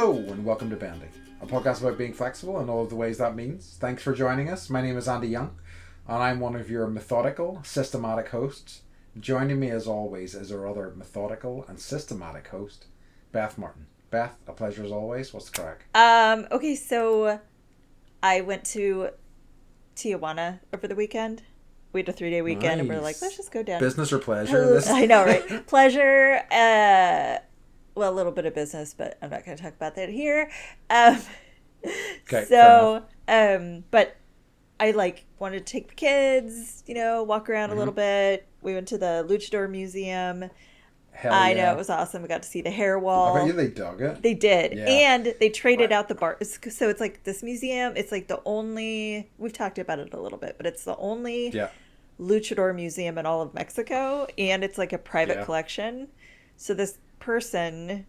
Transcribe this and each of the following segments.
Hello and welcome to Bendy, a podcast about being flexible and all of the ways that means. Thanks for joining us. My name is Andy Young and I'm one of your methodical, systematic hosts. Joining me as always is our other methodical and systematic host, Beth Martin. Beth, a pleasure as always. What's the crack? Okay, so I went to Tijuana over the weekend. We had a 3-day weekend and we're like, let's just go down. Business or pleasure? I know, right? Pleasure. Well, a little bit of business, but I'm not going to talk about that here. Okay. So, but I wanted to take the kids, walk around a little bit. We went to the Luchador Museum. Hell I yeah. know, it was awesome. We got to see the hair wall. I bet you they dug it. They did. Yeah. And they traded out the bar. So it's like this museum, it's like the only, we've talked about it a little bit, but it's the only luchador museum in all of Mexico. And it's like a private collection. So this person,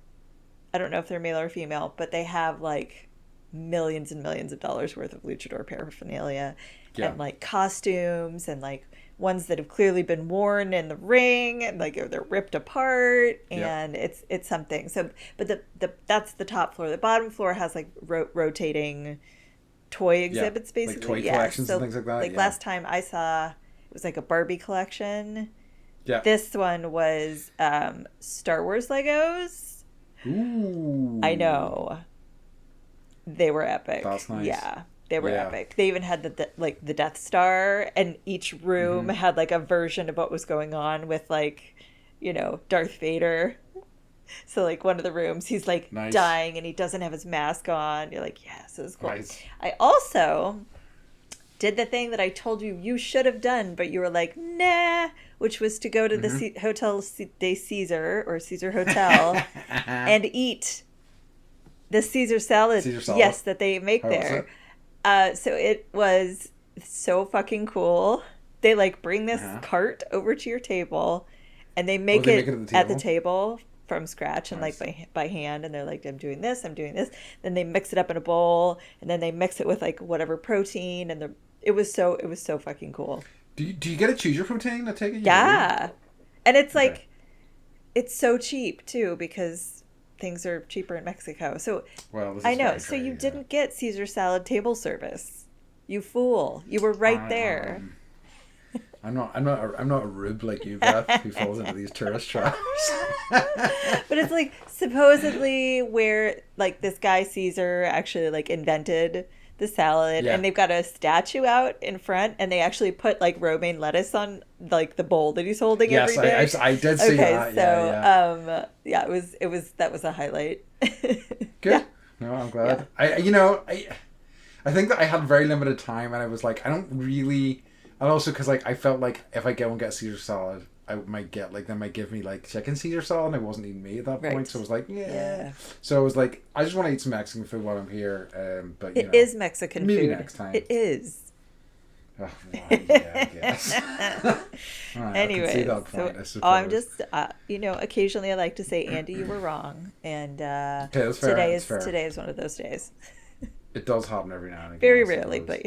I don't know if they're male or female, but they have like millions and millions of dollars worth of luchador paraphernalia and costumes and ones that have clearly been worn in the ring and they're ripped apart and it's something. So but that's the top floor. The bottom floor has rotating toy exhibits, basically. Toy collections and things like that. Last time I saw, it was like a Barbie collection. This one was Star Wars Legos. Ooh. I know. They were epic. That's nice. Yeah. They were epic. They even had the Death Star, and each room had a version of what was going on with Darth Vader. So one of the rooms, he's nice. dying and he doesn't have his mask on. You're like, yes, this is cool. Nice. I also did the thing that I told you should have done, but you were like, nah, which was to go to the Hotel de Caesar or Caesar Hotel and eat the Caesar salad. Yes, that they make there. So it was so fucking cool. They bring this cart over to your table and they make it at the table from scratch and by hand, and they're like, I'm doing this. Then they mix it up in a bowl and then they mix it with whatever protein, and it was so fucking cool. Do you get to choose your protein? I take it. Yeah, and it's it's so cheap too because things are cheaper in Mexico. So I know. So you didn't get Caesar salad table service. You fool! You were right there. I'm not a rube like you, Beth, who falls into these tourist traps. But it's supposedly where this guy Caesar actually invented the salad, and they've got a statue out in front, and they actually put romaine lettuce on the bowl that he's holding every day. Yes, I did see that. So it was that was a highlight. Good. No, I'm glad. I think that I had very limited time, and I was like, I don't really, and also because I felt like if I go and get Caesar salad, I might get they might give me chicken Caesar salad, and it wasn't even me at that point, so I was like, so I was like, I just want to eat some Mexican food while I'm here, but it is Mexican maybe food. Next time it is. Oh, well, yeah, I guess. Right, anyway, so I'm just occasionally I like to say, Andy, you were wrong, and that's fair. Today is one of those days. It does happen every now and again. Very rarely, but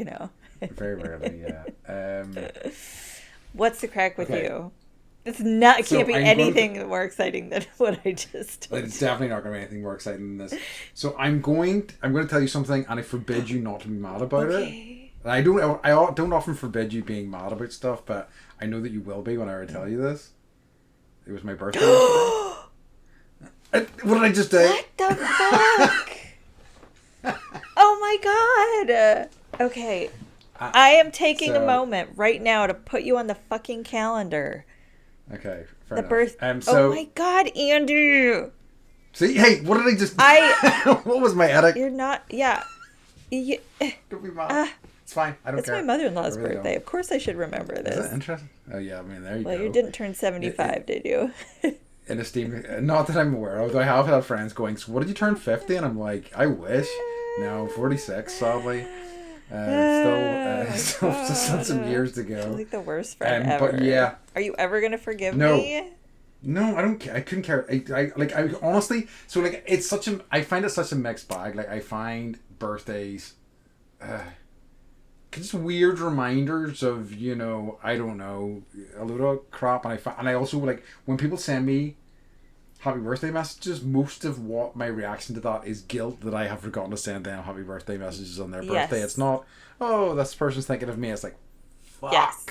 very rarely, yeah. What's the crack with you? It's not. It can't be anything more exciting than what I just told you. It's definitely not going to be anything more exciting than this. So I'm going to tell you something, and I forbid you not to be mad about it. And I don't often forbid you being mad about stuff, but I know that you will be when I tell you this. It was my birthday yesterday. What did I just say? What the fuck? Oh my god. Okay. I am taking a moment right now to put you on the fucking calendar. Okay, fair enough. Oh my god, Andy! See, hey, what did I just? What was my edit? You're not. Yeah. Don't be mad. It's fine. I don't care. It's my mother-in-law's birthday. Of course, I should remember this. Is that interesting? Oh yeah, I mean there you go. Well, you didn't turn 75, did you? In esteem, not that I'm aware of. Though I have had friends going, "So what did you turn 50?" And I'm like, I wish. No, 46, sadly. Still some years to go. You're the worst friend ever. But yeah. Are you ever gonna forgive me? No, I don't care. I couldn't care. I honestly. So it's such a. I find it such a mixed bag. I find birthdays, just weird reminders of I don't know, a load of crap. And I also when people send me happy birthday messages, most of what my reaction to that is guilt that I have forgotten to send them happy birthday messages on their birthday. It's not, oh, this person's thinking of me. It's like, fuck. Yes.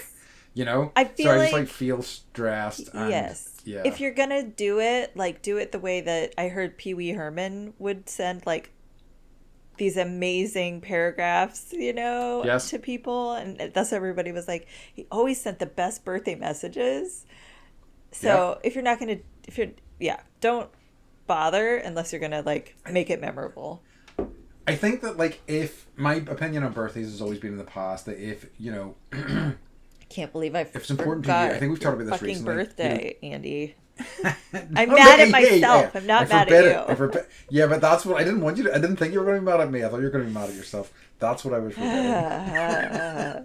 You know? I feel I just like feel stressed. And, yes. Yeah. If you're gonna do it, like do it the way that I heard Pee Wee Herman would send like these amazing paragraphs, you know, to people, and thus everybody was like, he always sent the best birthday messages. So if you're not gonna, don't bother unless you're gonna like make it memorable. I think that like if my opinion on birthdays has always been in the past that if you know, I can't believe if it's important to you. I think we've talked about this recently. Birthday, you know, Andy. I'm mad at myself. I'm not mad at you. Yeah, but that's what I didn't want you to. I didn't think you were going to be mad at me. I thought you were going to be mad at yourself. That's what I was forgetting.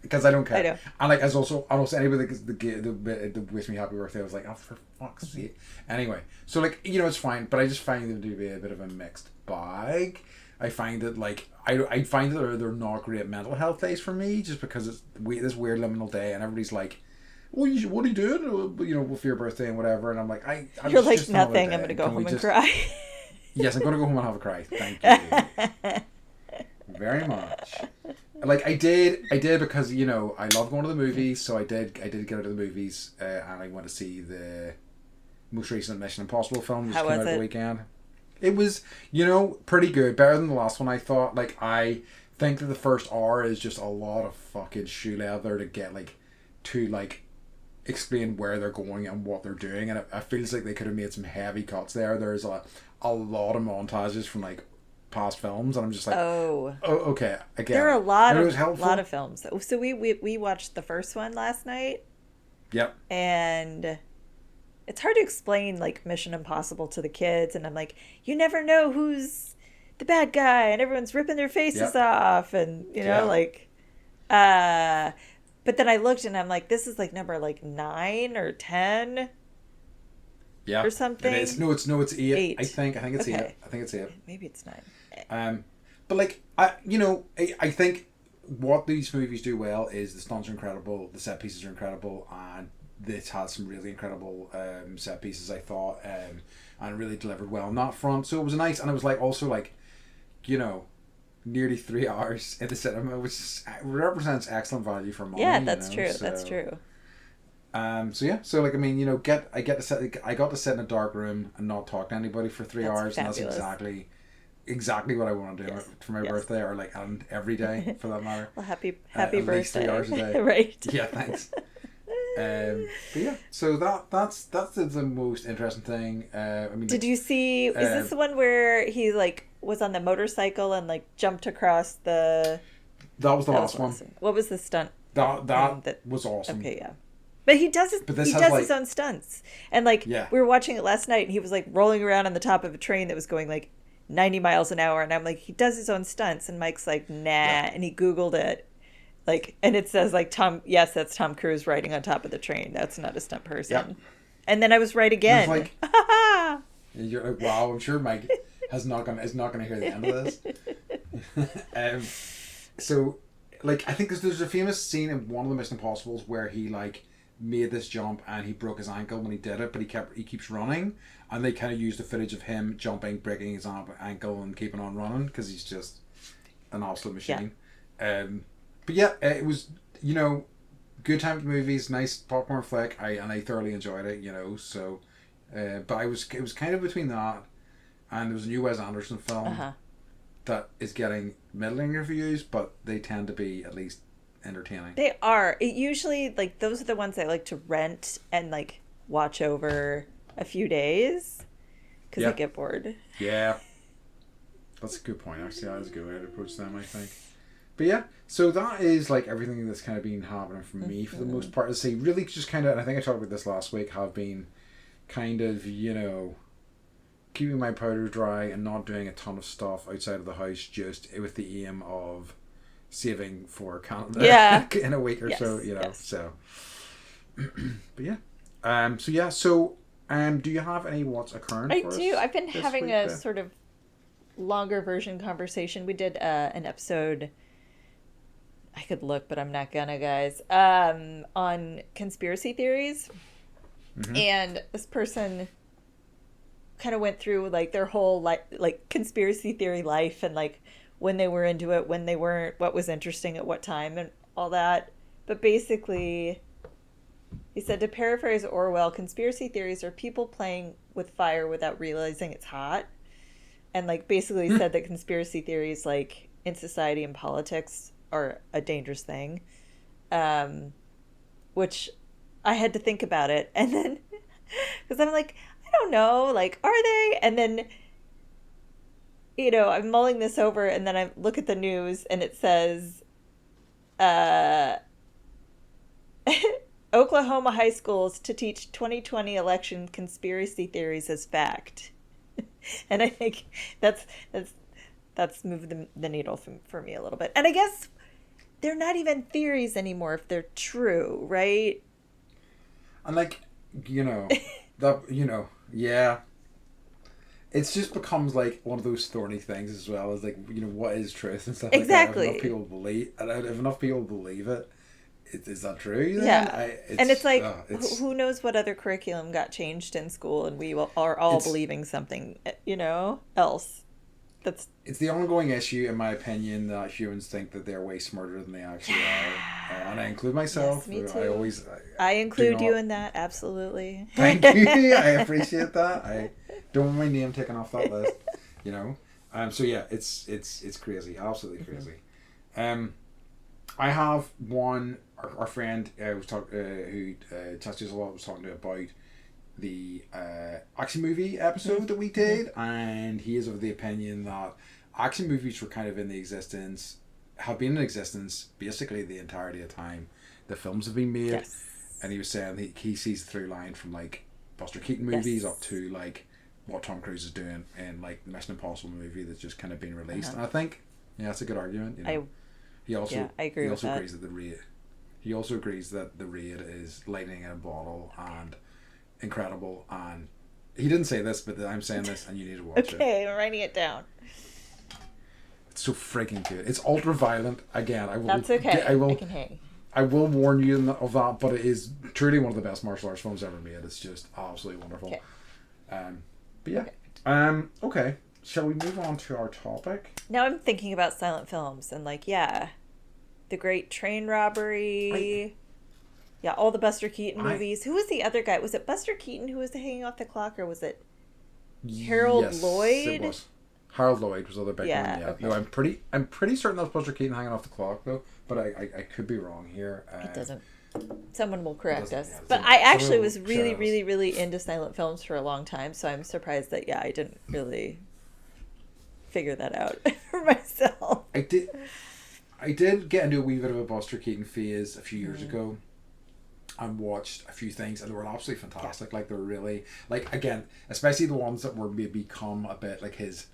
Because I don't care. I know. And like as also anybody that wish me happy birthday, I was like, oh, for fuck's sake. Anyway, so like you know it's fine, but I just find them to be a bit of a mixed bag. I find that like I find that they're not great mental health days for me, just because it's this weird liminal day and everybody's like, well, what are you doing? You know, for your birthday and whatever. And I'm like, you're like just nothing. I'm going to go home and cry. Yes, I'm going to go home and have a cry. Thank you very much. Like I did because you know I love going to the movies, so I did get out of the movies and I went to see the most recent Mission Impossible film which came out the weekend. It was, you know, pretty good, better than the last one. I thought. Like I think that the first hour is just a lot of fucking shoe leather to get like to like explain where they're going and what they're doing, and it feels like they could have made some heavy cuts there. There's a lot of montages from like past films, and I'm just like, oh okay, again. There are a lot of films. So we watched the first one last night. Yep. And it's hard to explain like Mission Impossible to the kids, and I'm like, you never know who's the bad guy, and everyone's ripping their faces off, and you know like, but then I looked and I'm like, this is like number like 9 or 10. Yeah. Or something. It is. No, it's 8. I think it's 8. I think it's 8. Maybe it's 9. But like I think what these movies do well is the stunts are incredible, the set pieces are incredible, and this had some really incredible set pieces I thought, and really delivered well on that front. So it was nice, and it was like also like, you know, nearly 3 hours in the cinema, which represents excellent value for money. Yeah, that's true. So, that's true. So like I mean, you know, I got to sit in a dark room and not talk to anybody for 3 hours, fabulous. And that's exactly what I want to do for my birthday, or like and every day for that matter. Well, happy birthday. At least 3 hours a day. Right. Yeah, thanks. But yeah, so that's the most interesting thing. I mean, did you see? Is this the one where he like was on the motorcycle and like jumped across the? That was the last one. Awesome. What was the stunt? That was awesome. Okay, yeah. But he does his own stunts, and like we were watching it last night, and he was like rolling around on the top of a train that was going like 90 miles an hour, and I'm like, he does his own stunts, and Mike's like, nah, and he Googled it. Like, and it says like that's Tom Cruise riding on top of the train. That's not a stunt person. Yep. And then I was right again. Like, you're like, wow, I'm sure Mike is not gonna hear the end of this. So, like, I think there's a famous scene in one of the Mission Impossibles where he like made this jump and he broke his ankle when he did it, but he keeps running, and they kind of used the footage of him jumping, breaking his ankle, and keeping on running because he's just an absolute machine. Yeah. But yeah, it was, you know, good time at the movies, nice popcorn flick. I thoroughly enjoyed it, you know. So, but it was kind of between that, and there was a new Wes Anderson film that is getting middling reviews, but they tend to be at least entertaining. They are. It usually like those are the ones I like to rent and like watch over a few days because I get bored. Yeah, that's a good point. Actually, that is a good way to approach them, I think. But yeah, so that is like everything that's kind of been happening for me for the most part. To say really just kind of, and I think I talked about this last week, have been kind of, you know, keeping my powder dry and not doing a ton of stuff outside of the house, just with the aim of saving for Canada in a week or so, you know. Yes. So, but yeah, so do you have any what's occurring? I do. I've been having a sort of longer version conversation. We did an episode. I could look, but I'm not gonna, guys. On conspiracy theories, and this person kind of went through like their whole like conspiracy theory life, and like when they were into it, when they weren't, what was interesting at what time, and all that. But basically, he said, to paraphrase Orwell, conspiracy theories are people playing with fire without realizing it's hot. And like basically said that conspiracy theories like in society and politics are a dangerous thing. Which I had to think about it. And then, because I'm like, I don't know, like, are they? And then, you know, I'm mulling this over, and then I look at the news, and it says, Oklahoma high schools to teach 2020 election conspiracy theories as fact. And I think that's moved the needle for me a little bit. And I guess they're not even theories anymore if they're true, right? And like, you know, that, you know, yeah. It's just becomes like one of those thorny things as well, as like, you know, what is truth and stuff exactly. Like that. If enough people believe it, is that true? Then? Yeah. And it's like, who knows what other curriculum got changed in school, and we are all believing something, you know, else. It's the ongoing issue, in my opinion, that humans think that they're way smarter than they actually are. And I include myself. Yes, me too. I include you in that, absolutely. Thank you. I appreciate that. I don't want my name taken off that list, you know. So yeah, it's crazy, absolutely crazy. I have one. Our friend who touched us a lot was talking about the action movie episode that we did, and he is of the opinion that action movies were kind of have been in existence basically the entirety of time the films have been made. Yes. And he was saying he sees the through line from like Buster Keaton movies up to like what Tom Cruise is doing in like the Mission Impossible movie that's just kind of been released. And I think that's a good argument. You know? I agree with that. He also agrees that the Raid is lightning in a bottle and incredible, and he didn't say this, but I'm saying this, and you need to watch it. Okay, I'm writing it down. It's so freaking good. It's ultra violent. Again, I will. That's okay. I can hang. I will warn you of that, but it is truly one of the best martial arts films ever made. It's just absolutely wonderful. Okay. But yeah. Okay. Shall we move on to our topic? Now I'm thinking about silent films and like, The Great Train Robbery. All the Buster Keaton movies. Who was the other guy? Was it Buster Keaton who was hanging off the clock, or was it Harold Lloyd? It was. Harold Lloyd was the other big one. Yeah. Okay. No, I'm pretty certain that was Buster Keaton hanging off the clock though, but I could be wrong here. It doesn't. Someone will correct us. But I actually was really, really, really into silent films for a long time, so I'm surprised that I didn't really figure that out for myself. I did get into a wee bit of a Buster Keaton phase a few years ago. And watched a few things, and they were absolutely fantastic. Like, they're really, like, again, especially the ones that were maybe become a bit like his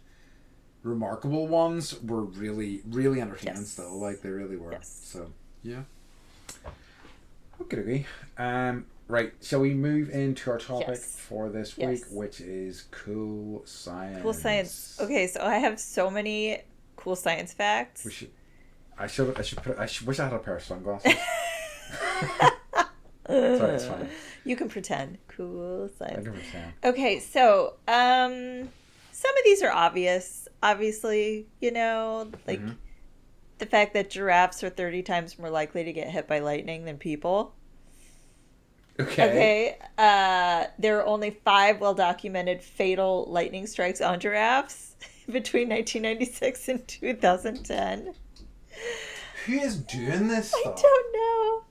remarkable ones were really, really entertaining still. Like, they really were. Yes. So, yeah. Okay. Right, shall we move into our topic for this week, which is cool science. Cool science. Okay, so I have so many cool science facts. I wish I had a pair of sunglasses. Sorry, it's fine. You can pretend. Cool science. I can pretend. Okay, so some of these are obviously, you know, like the fact that giraffes are 30 times more likely to get hit by lightning than people. Okay. There are only 5 well-documented fatal lightning strikes on giraffes between 1996 and 2010. Who is doing this stuff? I don't know.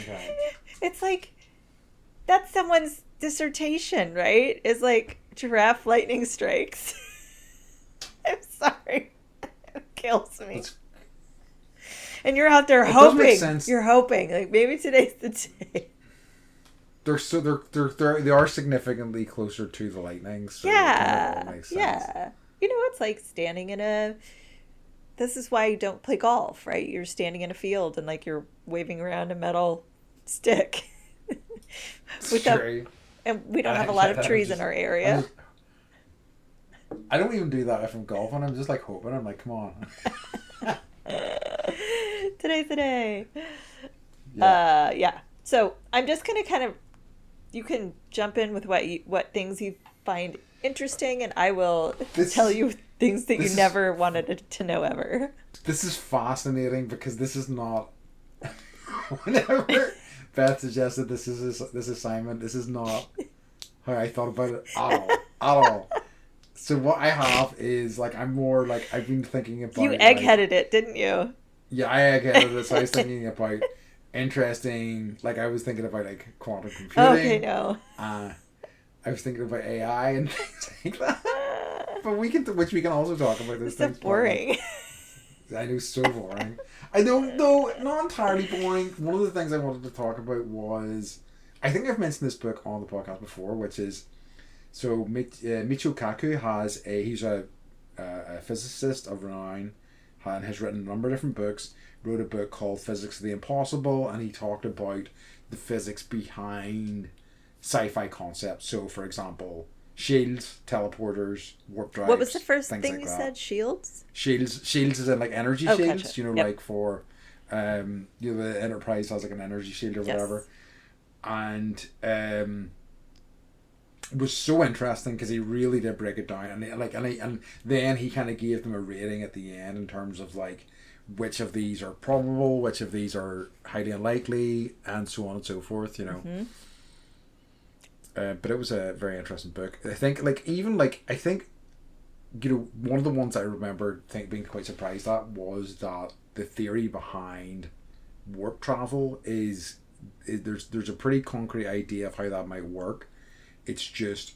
Okay. It's like, that's someone's dissertation, right? Is like giraffe lightning strikes. I'm sorry. It kills me. And you're out there hoping. You're hoping. Like, maybe today's the day. They are significantly closer to the lightning. So yeah. It makes sense. Yeah. You know, it's like standing in a... This is why you don't play golf, right? You're standing in a field and like you're waving around a metal stick. And we don't have a lot of trees in our area. I don't even do that if I'm golfing. I'm just like hoping. I'm like, come on. Today's the day. Yeah. So I'm just going to kind of You can jump in with what things you find interesting, and I will tell you things that you never wanted to know ever. This is fascinating because this is not. Whenever Beth suggested this assignment, this is not how I thought about it at all. So what I have is like I'm more like I've been thinking about. You eggheaded it, didn't you? Yeah, I eggheaded it. So I was thinking about interesting. Like I was thinking about like quantum computing. Okay, no. I was thinking about AI and things like that. But which we can also talk about. Those things. So boring. I know, so boring. I don't know, not entirely boring. One of the things I wanted to talk about was, I think I've mentioned this book on the podcast before, which is, so Michio Kaku he's a physicist of renown, and has written a number of different books. Wrote a book called Physics of the Impossible, and he talked about the physics behind sci-fi concepts. So, for example, shields, teleporters, warp drives. What was the first thing like you that. said? Shields? Shields is in like energy shields. Gotcha. Like for, the Enterprise has like an energy shield or whatever, and it was so interesting because he really did break it down, and then he kind of gave them a rating at the end in terms of like which of these are probable, which of these are highly unlikely, and so on and so forth. Mm-hmm. But it was a very interesting book. I think, one of the ones I remember being quite surprised at was that the theory behind warp travel is there's a pretty concrete idea of how that might work. It's just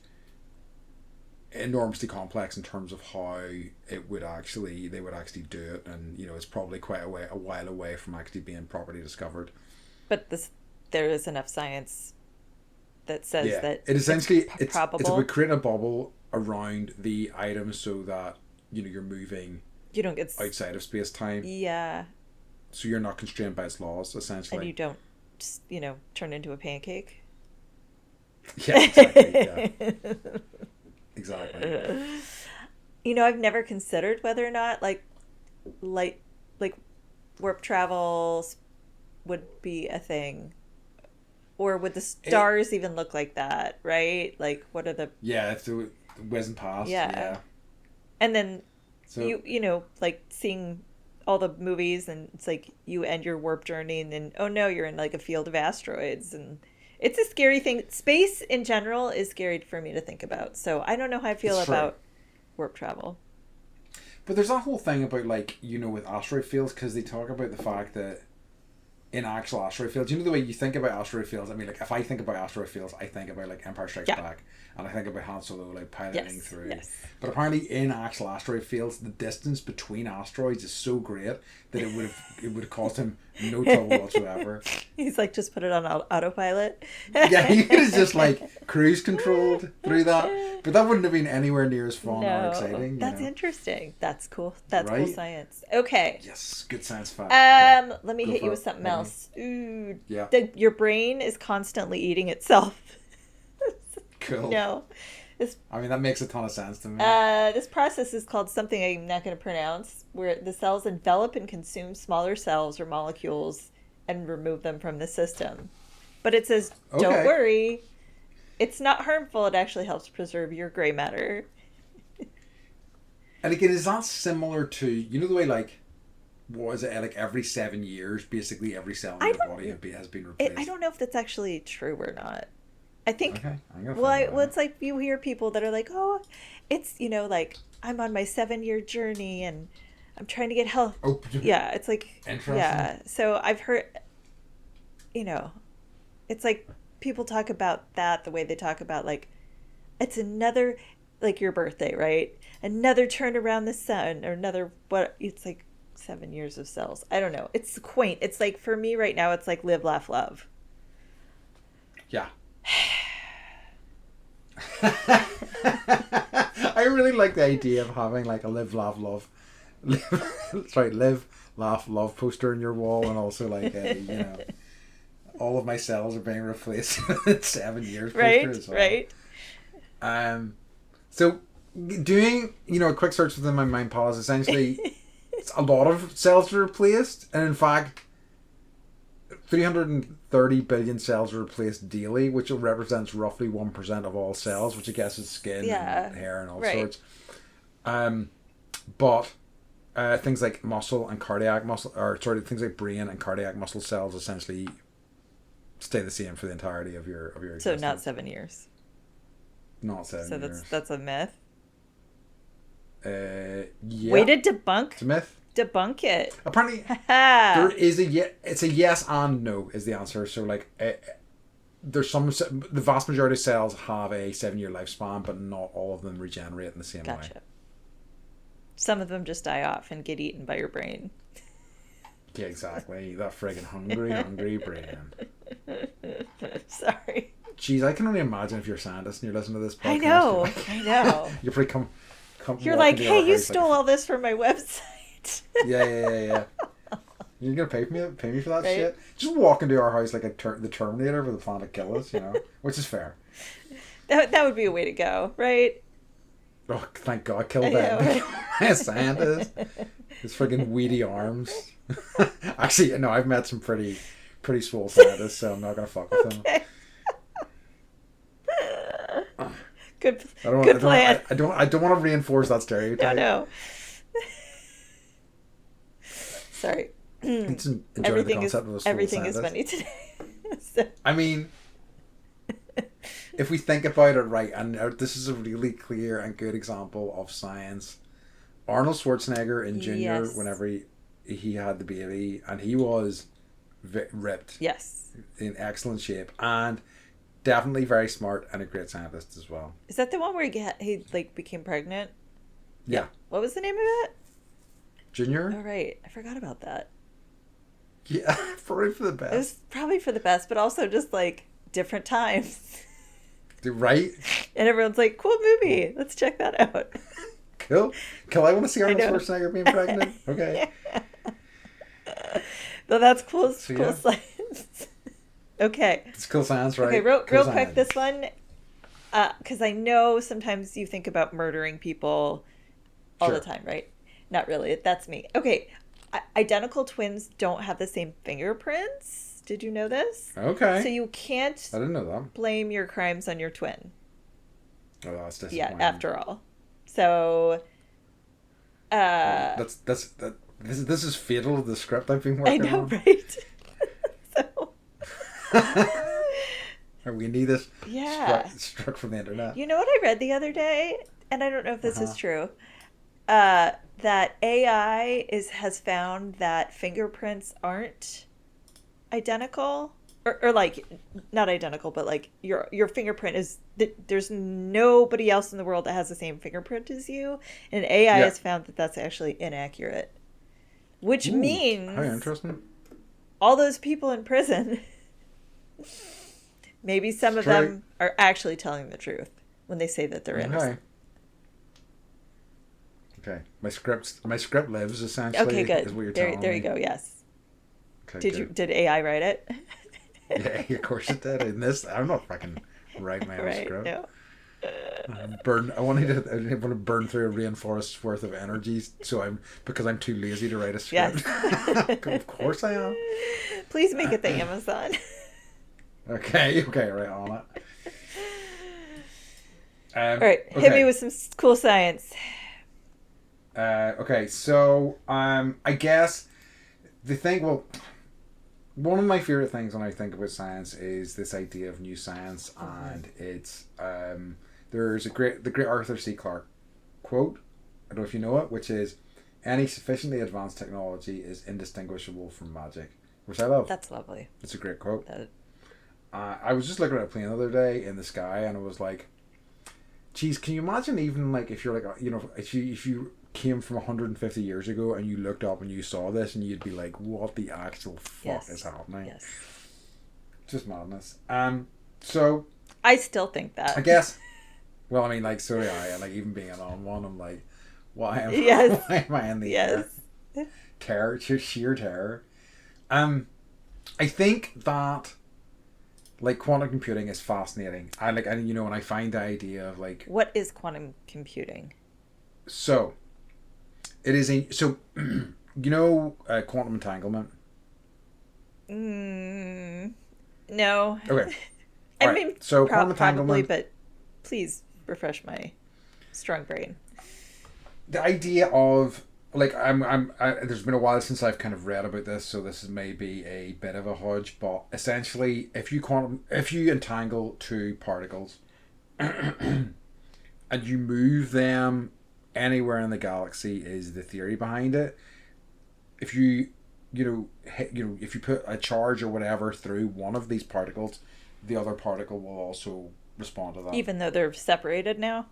enormously complex in terms of how they would actually do it, and it's probably quite a while away from actually being properly discovered. But there is enough science that says that it essentially it's probable. It's about creating a bubble around the items so that you're moving. You don't get outside of space time. Yeah. So you're not constrained by its laws, essentially. And you don't, turn into a pancake. Yeah, exactly. Yeah. Exactly. I've never considered whether or not like warp travel would be a thing. Or would the stars even look like that, right? Like, what are the... Yeah, if it wasn't past. Yeah. And then, like, seeing all the movies, and it's like, you end your warp journey, and then, oh no, you're in, like, a field of asteroids, and it's a scary thing. Space, in general, is scary for me to think about, so I don't know how I feel about warp travel. But there's that whole thing about, like, with asteroid fields, because they talk about the fact that in actual asteroid fields, the way you think about asteroid fields, I mean, like, if I think about asteroid fields, I think about, like, Empire Strikes Back, and I think about Han Solo, like, piloting through. Yes. But apparently in actual asteroid fields, the distance between asteroids is so great that it would have caused him no trouble whatsoever. He's like, just put it on autopilot. Yeah, he could have just, like, cruise controlled through that, but that wouldn't have been anywhere near as fun or exciting. That's interesting. That's cool. That's cool science. Okay. Yes, good science fact. Let me hit you with something else. Ooh. Yeah. Your brain is constantly eating itself. Cool. No. That makes a ton of sense to me. This process is called something I'm not going to pronounce, where the cells envelop and consume smaller cells or molecules and remove them from the system. But it says, don't worry, it's not harmful. It actually helps preserve your gray matter. And again, is that similar to, the way, like, what is it, like every 7 years, basically every cell in your body has been replaced? I don't know if that's actually true or not. I think, okay. It's like you hear people that are like, oh, it's, like, I'm on my 7-year journey and I'm trying to get health. Oh, yeah, it's like, interesting. Yeah. So I've heard, it's like people talk about that the way they talk about, like, it's another, like your birthday, right? Another turn around the sun, or another, it's like 7 years of cells. I don't know. It's quaint. It's like, for me right now, it's like live, laugh, love. Yeah. I really like the idea of having like a live, laugh, love, live, laugh, love poster in your wall, and also like all of my cells are being replaced in 7 years poster as well. Right. So doing a quick search within my mind palace, essentially a lot of cells are replaced, and in fact 330 billion cells are replaced daily, which represents roughly 1% of all cells, which I guess is skin and hair and all sorts. But things like muscle and cardiac muscle, things like brain and cardiac muscle cells essentially stay the same for the entirety of your existence. So not 7 years. Not 7 years. So that's a myth. Yeah. Way to debunk. It's a myth. Debunk it. Apparently, there is it's a yes and no is the answer. So like, there's the vast majority of cells have a 7-year lifespan, but not all of them regenerate in the same way. Some of them just die off and get eaten by your brain. Yeah, exactly. That friggin' hungry brain. Sorry. Jeez, I can only imagine if you're a scientist and you're listening to this podcast. I know. You probably come. You're like, hey, you stole all this from my website. Yeah. You're gonna pay me for that shit? Just walk into our house like the Terminator with a plan to kill us, which is fair. That would be a way to go, right? Oh, thank God, kill that. Right? Scientist. His friggin' weedy arms. Actually, no, I've met some pretty swole scientists, so I'm not gonna fuck with them. Good plan. I don't want to reinforce that stereotype. No. Sorry. Everything is funny today. So. I mean, if we think about it right, and this is a really clear and good example of science. Arnold Schwarzenegger in Junior, whenever he had the baby, and he was ripped. Yes. In excellent shape, and definitely very smart and a great scientist as well. Is that the one where he became pregnant? Yeah. What was the name of it? Junior? Oh, right. I forgot about that. Yeah, probably for the best. It was probably for the best, but also just like different times. Right? And everyone's like, cool movie. Let's check that out. Cool. I want to see Arnold Schwarzenegger being pregnant. Okay. But that's cool science. Okay. It's cool science, right? Okay, real quick, this one, because I know sometimes you think about murdering people all the time, right? Not really. That's me. Okay. Identical twins don't have the same fingerprints. Did you know this? Okay. So you can't I didn't know that. Blame your crimes on your twin. Oh, that's disappointing. Yeah, after all. So this is fatal to the script I've been working on. I know, right? So we need this struck from the internet. You know what I read the other day? And I don't know if this is true. That AI has found that fingerprints aren't identical, or like not identical, but like your fingerprint is there's nobody else in the world that has the same fingerprint as you, and AI has found that that's actually inaccurate, which means how interesting. All those people in prison, maybe some of them are actually telling the truth when they say that they're innocent. Okay, my script lives essentially. Okay, good. Is what you're telling there me. You go. Yes. Okay, did AI write it? Yeah, of course it did. In this, I'm not fucking writing my own script. No. I want to burn through a rainforest's worth of energy, because I'm too lazy to write a script. Yes. Of course I am. Please make it the Amazon. Okay, right on it. All right, hit me with some cool science. Okay, so I guess one of my favorite things when I think about science is this idea of new science, and it's there's the great Arthur C. Clarke quote. I don't know if you know it, which is, "Any sufficiently advanced technology is indistinguishable from magic," which I love. That's lovely. It's a great quote. I was just looking at a plane the other day in the sky, and it was like, geez, can you imagine even like if you're like if you came from 150 years ago and you looked up and you saw this and you'd be like, what the actual fuck is happening? Yes. Just madness. So I still think that. I guess. Well, I mean, like, so do I. And like, even being on one, I'm like, why am I in the air? Terror, sheer terror. I think that like quantum computing is fascinating. And I find the idea of like, what is quantum computing? So it is quantum entanglement. No. Okay. I Right. mean, So probably, but please refresh my strong brain. The idea of like there's been a while since I've kind of read about this, so this is maybe a bit of a hodge, but essentially, if you entangle two particles and you move them anywhere in the galaxy, is the theory behind it. If you if you put a charge or whatever through one of these particles, the other particle will also respond to that. Even though they're separated now?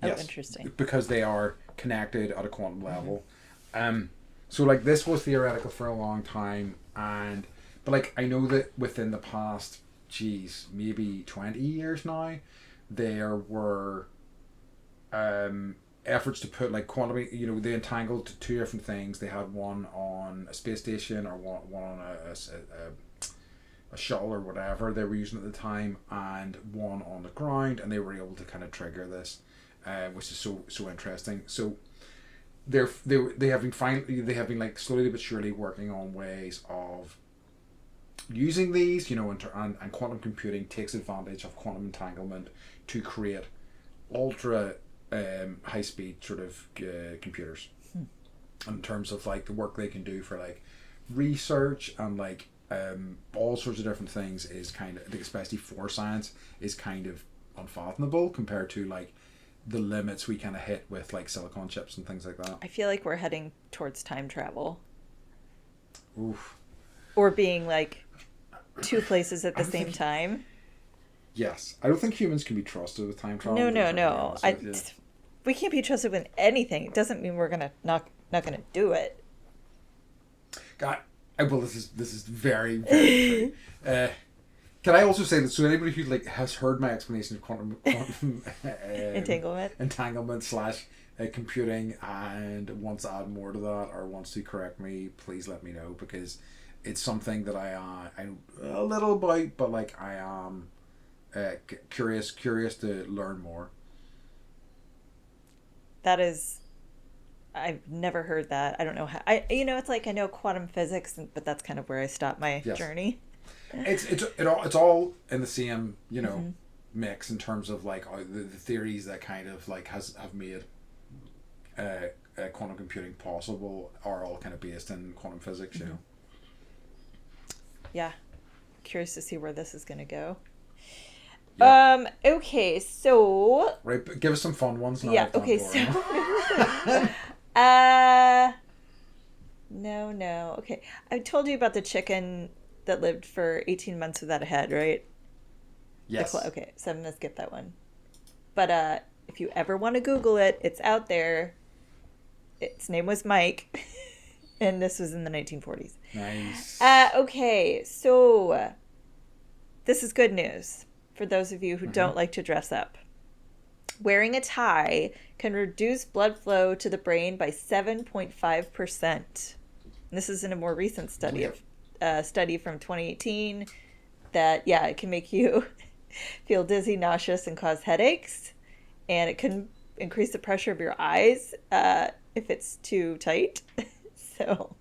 Yes, oh, interesting. Because they are connected at a quantum level. So like this was theoretical for a long time, but like I know that within the past, maybe 20 years now, there were efforts to put like quantum, they entangled two different things. They had one on a space station or one on a shuttle or whatever they were using at the time, and one on the ground, and they were able to kind of trigger this, which is so interesting. So they have been like slowly but surely working on ways of using these, and quantum computing takes advantage of quantum entanglement to create ultra high speed sort of computers. In terms of like the work they can do for like research and like all sorts of different things is kind of, especially for science, is kind of unfathomable compared to like the limits we kind of hit with like silicon chips and things like that. I feel like we're heading towards time travel. Oof. Or being like two places at the same time. Yes. I don't think humans can be trusted with time travel. No. We can't be trusted with anything. It doesn't mean we're not gonna do it. God, well, this is very, very true. Can I also say that, so anybody who like has heard my explanation of quantum entanglement / computing and wants to add more to that or wants to correct me, please let me know, because it's something that I know a little about, but like I am curious to learn more. That is, I've never heard that. I don't know how. It's like I know quantum physics, but that's kind of where I stopped my journey. It's all in the same mix in terms of like the theories that kind of like have made quantum computing possible are all kind of based in quantum physics. Yeah, curious to see where this is going to go. Yeah. Okay, so right, but give us some fun ones now. Yeah. Okay, so no. Okay, I told you about the chicken that lived for 18 months without a head, right? Yes. Okay, so I'm gonna skip that one. But if you ever want to Google it, it's out there. Its name was Mike, and this was in the 1940s. Nice. Okay, so this is good news for those of you who don't like to dress up. Wearing a tie can reduce blood flow to the brain by 7.5%. This is in a more recent study study from 2018 that it can make you feel dizzy, nauseous, and cause headaches, and it can increase the pressure of your eyes if it's too tight. So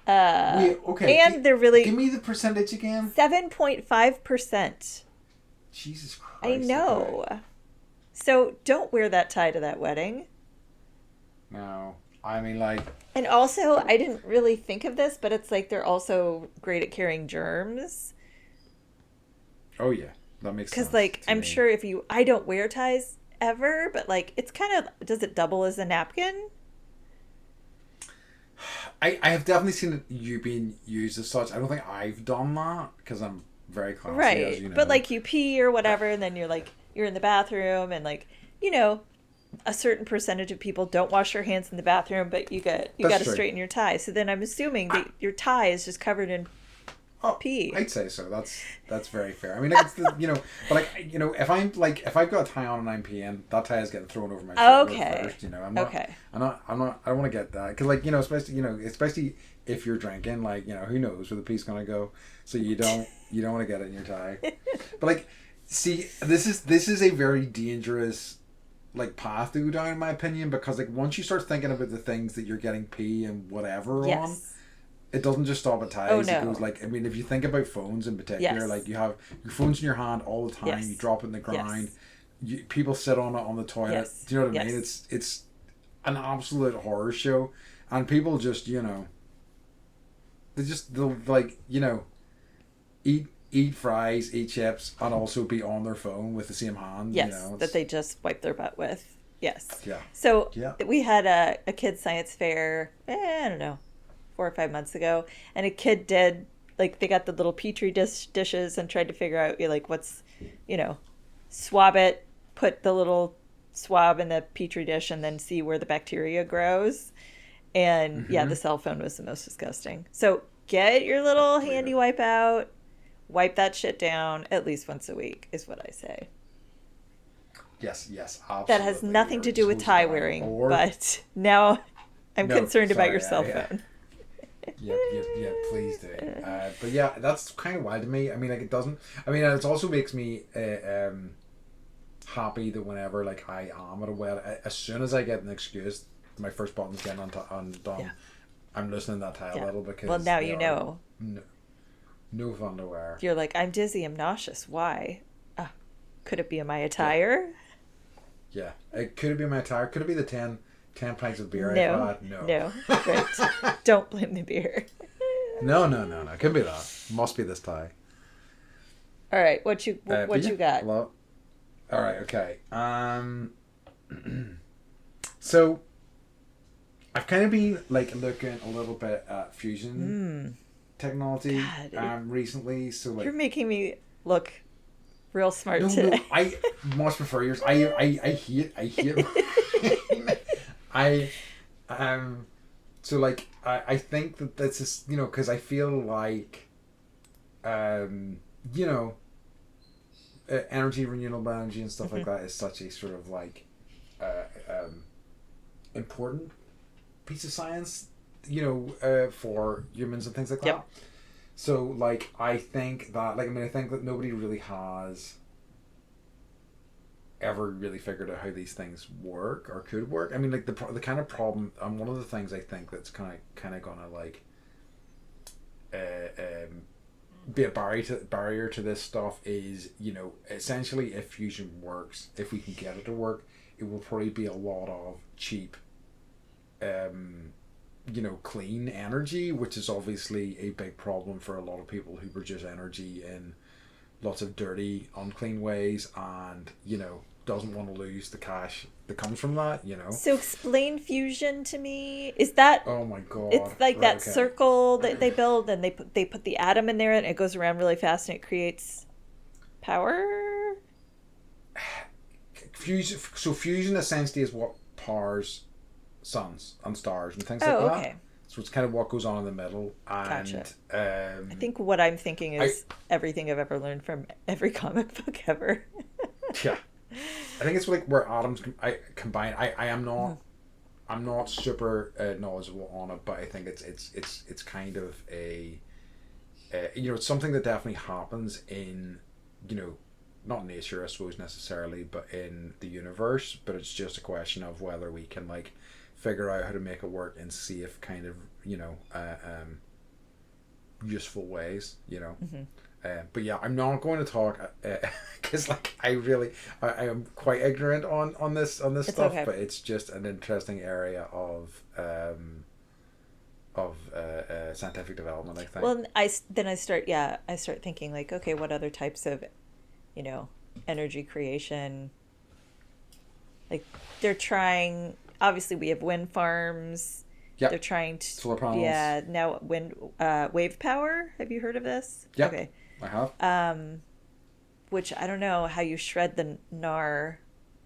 wait, okay, and they're really, give me the percentage again. 7.5%. Jesus Christ. I know. Okay. So don't wear that tie to that wedding. No. I mean, like... And also, I didn't really think of this, but it's like they're also great at carrying germs. Oh, yeah. That makes sense. Because, like, I'm sure I don't wear ties ever, but, like, it's kind of... Does it double as a napkin? I have definitely seen you being used as such. I don't think I've done that, because I'm very classy, right. as you know. But, like, you pee or whatever, and then you're, like... You're in the bathroom, and like, a certain percentage of people don't wash their hands in the bathroom, but you got to straighten your tie. So then I'm assuming that your tie is just covered in pee. I'd say so. That's very fair. I mean, it's but like if I've got a tie on and I'm peeing, that tie is getting thrown over my shoulder first. I don't want to get that, because especially if you're drinking, who knows where the pee's gonna go. So you don't want to get it in your tie, but like. See, this is a very dangerous path to go down, in my opinion, because once you start thinking about the things that you're getting pee and whatever on, it doesn't just stop at ties. Oh, no. It goes like, I mean, if you think about phones in particular, Yes. like you have your phones in your hand all the time. Yes. You drop it in the ground. Yes. People sit on it on the toilet. Yes. Do you know what I Yes. mean? It's an absolute horror show, and people just they'll like eat fries, eat chips, and also be on their phone with the same hand. Yes, that they just wipe their butt with. Yes. Yeah. So Yeah. we had a kid science fair, I don't know, 4 or 5 months ago, and a kid did, like, they got the little petri dishes and tried to figure out, like, what's, swab it, put the little swab in the petri dish, and then see where the bacteria grows. And yeah, the cell phone was the most disgusting. So get your little handy wipe out, wipe that shit down at least once a week, is what I say. Yes, absolutely. That has nothing to do with tie wearing, but now I'm concerned about your cell phone. Yeah, please do. But yeah, that's kind of wild to me. I mean, like, it doesn't. I mean, it also makes me happy that whenever, like, I am at a wedding, as soon as I get an excuse, my first button's getting undone. Yeah. I'm loosening that tie a little because. Well, now you know. No fun to wear. You're like, I'm dizzy, I'm nauseous. Why? Could it be my attire? Yeah. Could it be my attire? Could it be the 10 pints of beer No. I've had? No. Right. Don't blame the beer. No. It could be that. Must be this tie. All right. What you got? All right. Okay. So I've kind of been like looking a little bit at fusion technology recently. So like, you're making me look real smart today. No, I much prefer yours. I hate so like I think that this is because I feel like energy, renewable energy and stuff like that is such a sort of like important piece of science for humans and things like that. So like I think that I think that nobody really has ever really figured out how these things work or could work. I mean, like the kind of problem, one of the things I think that's kind of gonna like be a barrier to this stuff is essentially if fusion works, if we can get it to work, it will probably be a lot of cheap clean energy, which is obviously a big problem for a lot of people who produce energy in lots of dirty, unclean ways, and doesn't want to lose the cash that comes from that. So explain fusion to me. Is that? Oh my god! It's like that circle that they build, and they put the atom in there, and it goes around really fast, and it creates power. Fusion essentially is what powers suns and stars and things like that. Okay. So it's kind of what goes on in the middle. And gotcha. I think what I'm thinking is everything I've ever learned from every comic book ever. Yeah. I think it's like where atoms combine. I'm not super knowledgeable on it, but I think it's kind of it's something that definitely happens in not nature, I suppose, necessarily, but in the universe. But it's just a question of whether we can like figure out how to make it work in safe kind of useful ways. But yeah, I'm not going to talk because like I am quite ignorant on this stuff. Okay. But it's just an interesting area of scientific development, I think. Well, I start thinking like, okay, what other types of energy creation, like they're trying. Obviously, we have wind farms. Yep. They're trying to solar panels. Yeah, now wind wave power. Have you heard of this? Yeah. Okay. I have. Which I don't know how you shred the gnar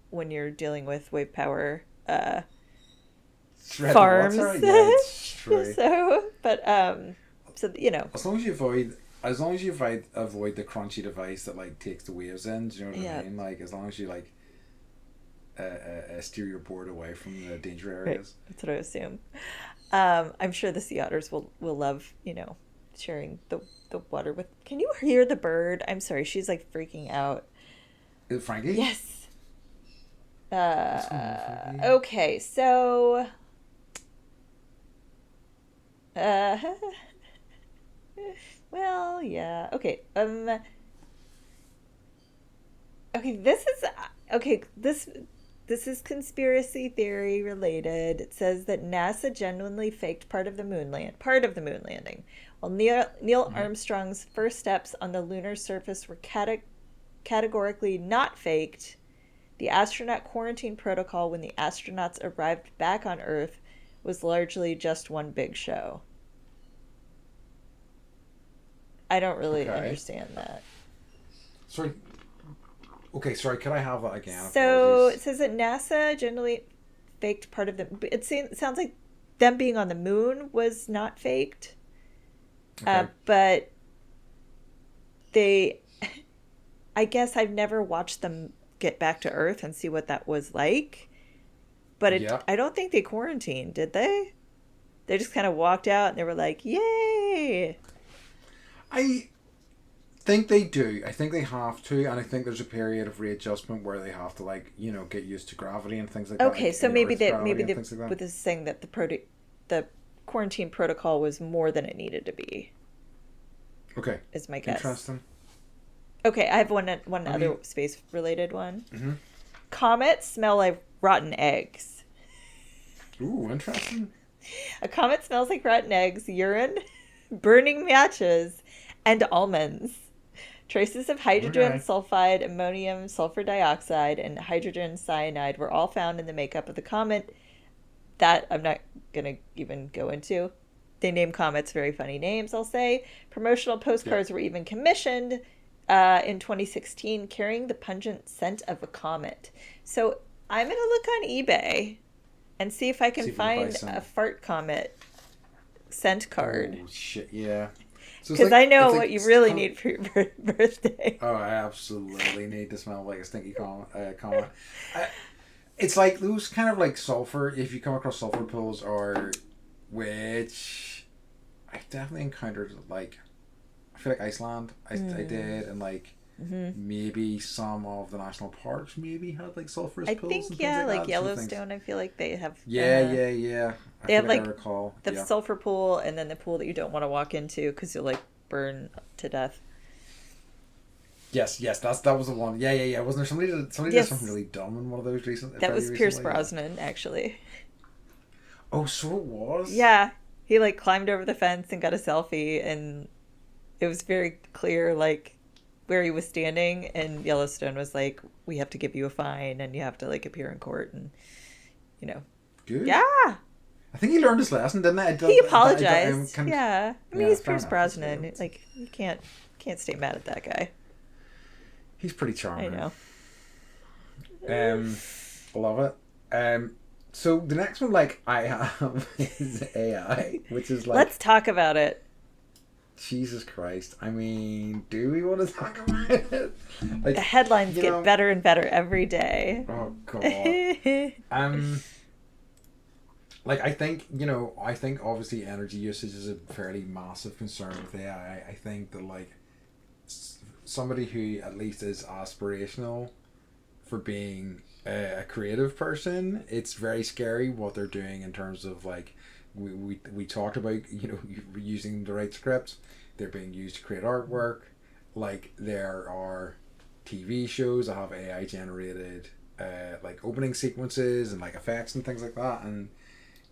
when you're dealing with wave power farms. Yeah, it's true. So as long as you avoid the crunchy device that like takes the waves in, do you know what I mean? Like as long as you like steer your board away from the danger areas. Right. That's what I assume. I'm sure the sea otters will love sharing the water with. Can you hear the bird? I'm sorry, she's like freaking out. Is it Frankie? Yes. Okay, so Well, yeah. Okay. Okay, this is conspiracy theory related. It says that NASA genuinely faked part of the moon landing. While Neil Armstrong's first steps on the lunar surface were categorically not faked, the astronaut quarantine protocol when the astronauts arrived back on Earth was largely just one big show. I don't really understand that. Sorry. Okay, sorry, could I have that again? So it says that NASA generally faked part of the... It sounds like them being on the moon was not faked. Okay. But they... I guess I've never watched them get back to Earth and see what that was like. But I don't think they quarantined, did they? They just kind of walked out and they were like, yay! I think they do. I think they have to, and I think there's a period of readjustment where they have to, like, you know, get used to gravity and things like that. Okay, so maybe they with this saying that the quarantine protocol was more than it needed to be. Okay, is my guess. Interesting. Okay, I have one other space related one. Mm-hmm. Comets smell like rotten eggs. Ooh, interesting. A comet smells like rotten eggs, urine, burning matches, and almonds. Traces of hydrogen sulfide, ammonium, sulfur dioxide, and hydrogen cyanide were all found in the makeup of the comet. That I'm not going to even go into. They name comets very funny names, I'll say. Promotional postcards were even commissioned in 2016 carrying the pungent scent of a comet. So I'm going to look on eBay and see if I can find a fart comet scent card. Oh, shit, yeah. Because I know what you really need for your birthday. Oh, I absolutely need to smell like a stinky comet. It's like those kind of like sulfur, if you come across sulfur pools, or which I've definitely encountered, like, I feel like Iceland, I did, and like maybe some of the national parks maybe had like sulfurous pools. I think, like Yellowstone, I feel like they have. Yeah. They have like the sulfur pool, and then the pool that you don't want to walk into because you'll like burn to death. Yes, that was the one. Yeah. Wasn't there somebody did something really dumb in one of those recently? That was Pierce Brosnan, actually. Oh, so it was? Yeah. He like climbed over the fence and got a selfie, and it was very clear like where he was standing, and Yellowstone was like, we have to give you a fine and you have to like appear in court, and you know. Good. Yeah. I think he learned his lesson, didn't he? He apologized. Yeah. I mean, he's Pierce Brosnan. Like, you can't stay mad at that guy. He's pretty charming. I know. Love it. So the next one, like, I have is AI, which is like... Let's talk about it. Jesus Christ. I mean, do we want to talk about it? Like, the headlines get better and better every day. Oh, God. Like, I think obviously energy usage is a fairly massive concern with AI. I think that, like, somebody who at least is aspirational for being a creative person, it's very scary what they're doing in terms of, like, we talked about, using the right scripts. They're being used to create artwork. Like, there are TV shows that have AI generated like opening sequences and like effects and things like that, and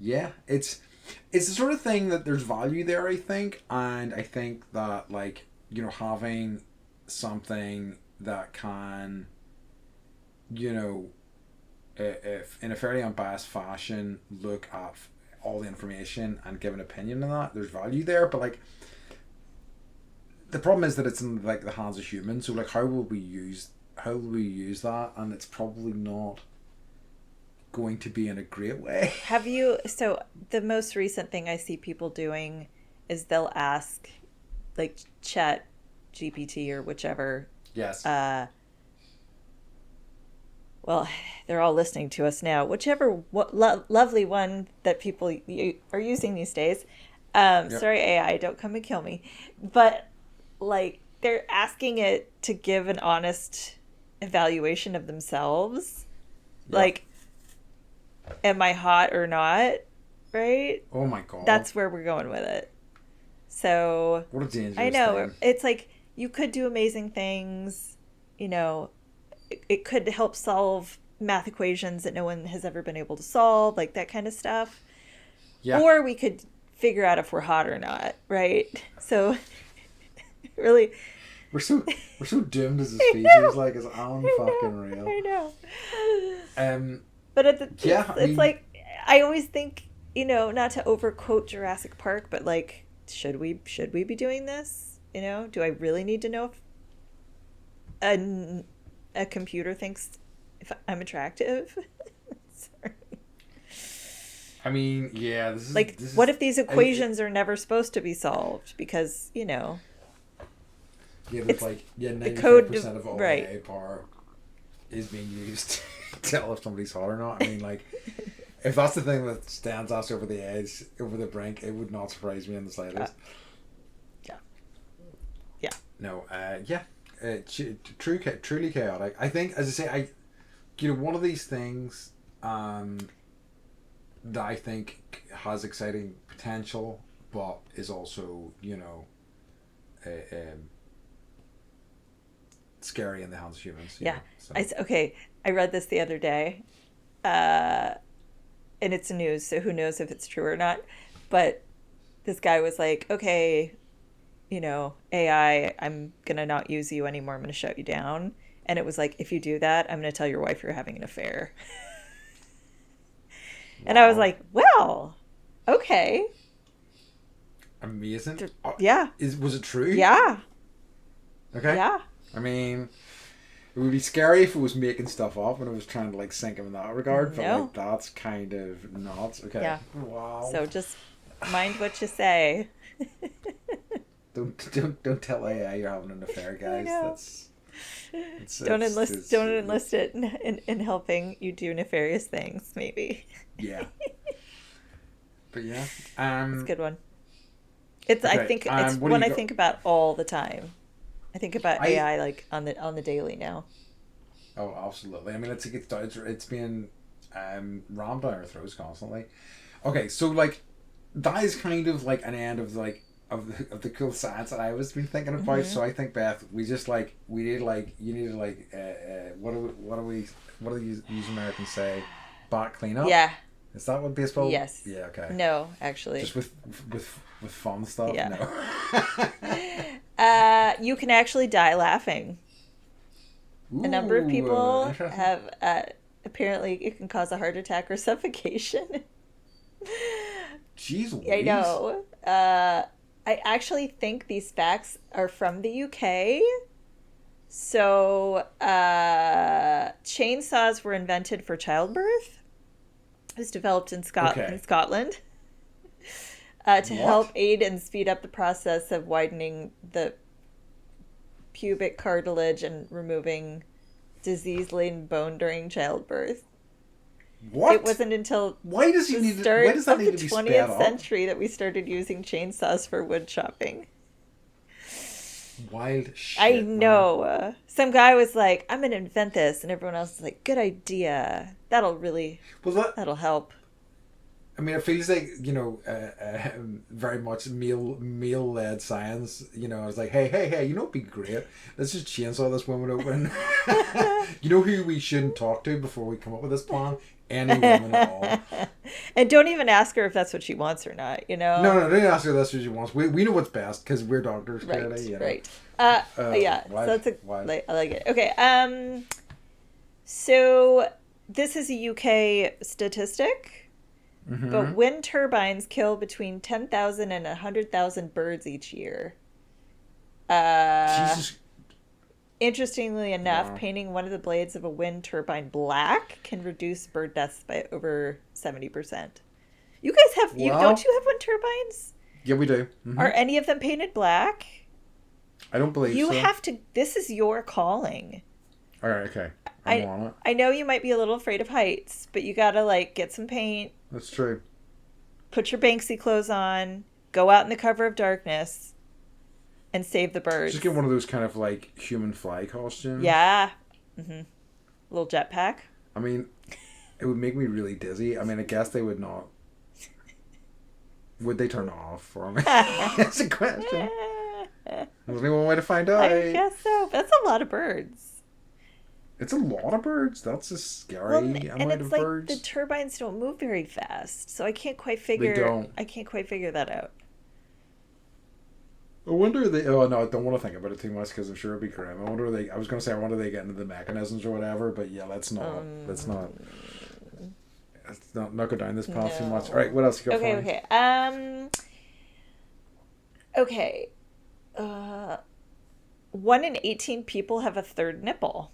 yeah, it's the sort of thing that there's value there, I think. And I think that, like, having something that can, if in a fairly unbiased fashion look at all the information and give an opinion on that, there's value there. But, like, the problem is that it's in, like, the hands of humans. So, like, how will we use that? And it's probably not going to be in a great way. So the most recent thing I see people doing is they'll ask, like, Chat GPT or whichever. Yes. Well, they're all listening to us now. Whichever lovely one that people are using these days. Yep. Sorry, AI, don't come and kill me. But, like, they're asking it to give an honest evaluation of themselves. Yep. Like, am I hot or not? Right? Oh my God. That's where we're going with it. So what a dangerous I know thing. it's like you could do amazing things. You know, it could help solve math equations that no one has ever been able to solve, like that kind of stuff. Yeah. Or we could figure out if we're hot or not, right? So really, we're so doomed as a species. Like it's unfucking real. I know. Um. But it's like I always think, you know, not to overquote Jurassic Park, but like, should we be doing this? You know, do I really need to know if a computer thinks if I'm attractive? Sorry. I mean, yeah. This is like, what if these equations are never supposed to be solved because, you know? Yeah, there's 95% of all right. AI power is being used to tell if somebody's hot or not. I mean, like, if that's the thing that stands us over the edge, over the brink, it would not surprise me in the slightest. Yeah. No. Yeah. Truly chaotic. I think, as I say, one of these things, that I think has exciting potential, but is also, scary in the hands of humans. Yeah. So. I read this the other day, and it's news, so who knows if it's true or not. But this guy was like, okay, AI, I'm going to not use you anymore. I'm going to shut you down. And it was like, if you do that, I'm going to tell your wife you're having an affair. And I was like, well, okay. Amazing. Yeah. Was it true? Yeah. Okay. Yeah. I mean, it would be scary if it was making stuff up and it was trying to like sink him in that regard. But like, that's kind of nuts. Okay. Yeah. Wow. So just mind what you say. Don't tell AI you're having an affair, guys. Don't enlist it in helping you do nefarious things, maybe. Yeah. But yeah. It's a good one. It's okay. I think it's one I think about all the time. I think about AI like on the daily now. Oh, absolutely. I mean, it's been rammed down our throats constantly. Okay, so like that is kind of like an end of like of the cool science that I was been thinking about. Mm-hmm. So I think, Beth, what do you Americans say? Back cleanup? Yeah. Is that what baseball? Yes. Yeah. Okay. No, actually. Just with fun stuff. Yeah. No. You can actually die laughing. Ooh, a number of people have apparently it can cause a heart attack or suffocation. Jeez Louise. I know. I actually think these facts are from the UK. So chainsaws were invented for childbirth. It was developed in Scotland to help aid and speed up the process of widening the pubic cartilage and removing disease-laden bone during childbirth. What? It wasn't until why does that need to be sped up? the 20th century that we started using chainsaws for wood chopping. Wild shit. I know. Some guy was like, I'm going to invent this. And everyone else was like, good idea. That'll help. I mean, it feels like, very much male-led science. I was like, hey, it'd be great. Let's just chainsaw this woman open. You know who we shouldn't talk to before we come up with this plan? Any woman at all. And don't even ask her if that's what she wants or not, No, don't ask her if that's what she wants. We know what's best because we're doctors, clearly. Right. Yeah, so that's I like it. Okay, so this is a UK statistic, but wind turbines kill between 10,000 and 100,000 birds each year. Jesus. Interestingly enough, painting one of the blades of a wind turbine black can reduce bird deaths by over 70%. You guys have don't you have wind turbines? Yeah, we do. Mm-hmm. Are any of them painted black? I don't believe you so. You have to. This is your calling. All right. Okay. I'm on it. I know you might be a little afraid of heights, but you gotta get some paint. That's true. Put your Banksy clothes on. Go out in the cover of darkness. And save the birds. Just get one of those kind of human fly costumes. Yeah. Mm-hmm. Little jetpack. I mean, it would make me really dizzy. I mean, I guess they would not. Would they turn off for me? That's a question. There's only one way to find out. I guess so. That's a lot of birds. It's a lot of birds. That's a scary amount of like birds. The turbines don't move very fast, so I can't quite figure. They don't. I can't quite figure that out. I wonder if they. Oh no, I don't want to think about it too much because I'm sure it'd be grim. I wonder if they. I was going to say I wonder if they get into the mechanisms or whatever, but yeah, let's not. Let's not. Let's not go down this path too much. All right, what else you got? Okay. Okay. 1 in 18 people have a third nipple.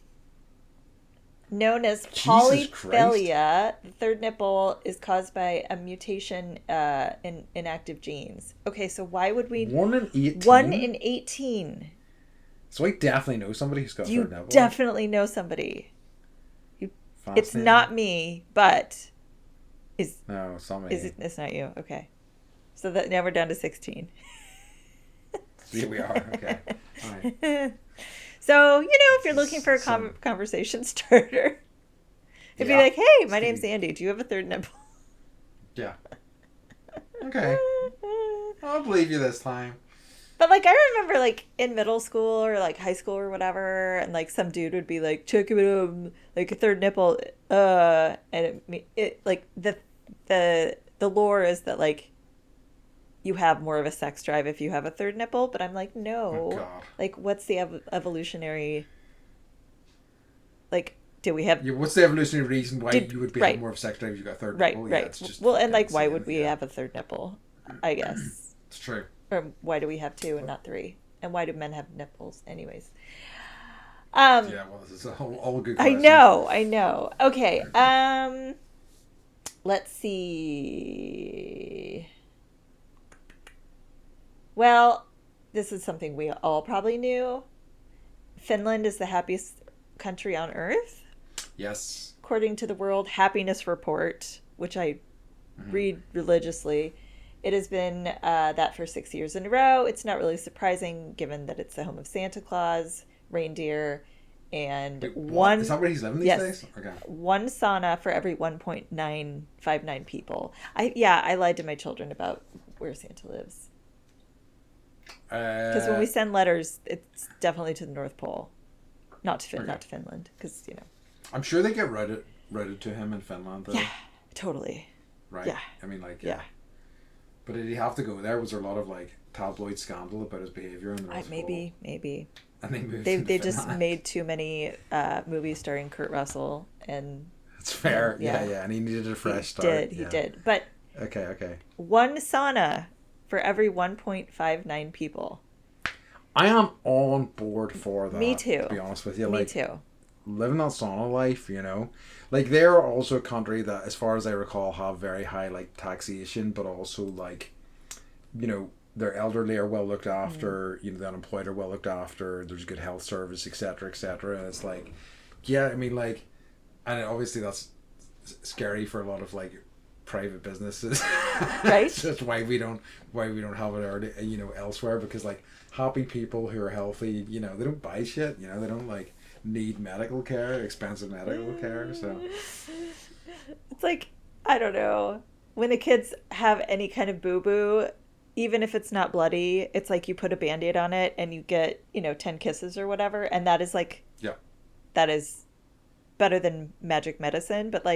Known as polyphilia, the third nipple is caused by a mutation in inactive genes. Okay, so why would we... 1 in 18? 1 in 18. So I definitely know somebody who's got a third nipple. You definitely know somebody. It's not me, but... No, it's not me. It's not you. Okay. So now we're down to 16. Here we are. Okay. All right. So, if you're looking for a conversation starter, it'd be like, hey, my name's Andy. Do you have a third nipple? Yeah. Okay. I'll believe you this time. But, I remember, in middle school or, high school or whatever, and, some dude would be like, check it out, a third nipple, and the lore is that, you have more of a sex drive if you have a third nipple, but I'm like, no. Oh, God. What's the evolutionary... do we have... What's the evolutionary reason why you would be having more of a sex drive if you got a third nipple? Right. It's just why would we have a third nipple? I guess. It's true. Or why do we have 2 and not 3? And why do men have nipples anyways? Yeah, well, this is all good questions. I know. Okay. Let's see. Well, this is something we all probably knew. Finland is the happiest country on earth. Yes. According to the World Happiness Report, which I read religiously, it has been that for 6 years in a row. It's not really surprising given that it's the home of Santa Claus, reindeer, and one... Is that where he's living these days? Okay. One sauna for every 1.959 people. I lied to my children about where Santa lives. Because when we send letters, it's definitely to the North Pole, not to Finland. Because I'm sure they get routed to him in Finland, though. Yeah, totally. Right. Yeah. I mean, yeah. But did he have to go there? Was there a lot of tabloid scandal about his behavior in the North Pole? Maybe. And they moved. They just made too many movies starring Kurt Russell, and it's fair. Yeah. And he needed a fresh start. He did. But okay. One sauna for every 1.59 people. I am on board for that. Me too. To be honest with you, me too. Living that sauna life, they're also a country that, as far as I recall, have very high taxation, but also their elderly are well looked after. The unemployed are well looked after. There's good health service, etc., etc. And it's and obviously that's scary for a lot of private businesses. Right. It's just why we don't have it elsewhere, because happy people who are healthy, they don't buy shit. They don't need medical care, expensive medical care. So it's I don't know, when the kids have any kind of boo-boo, even if it's not bloody, it's you put a Band-Aid on it and you get 10 kisses or whatever, and that is that is better than magic medicine. But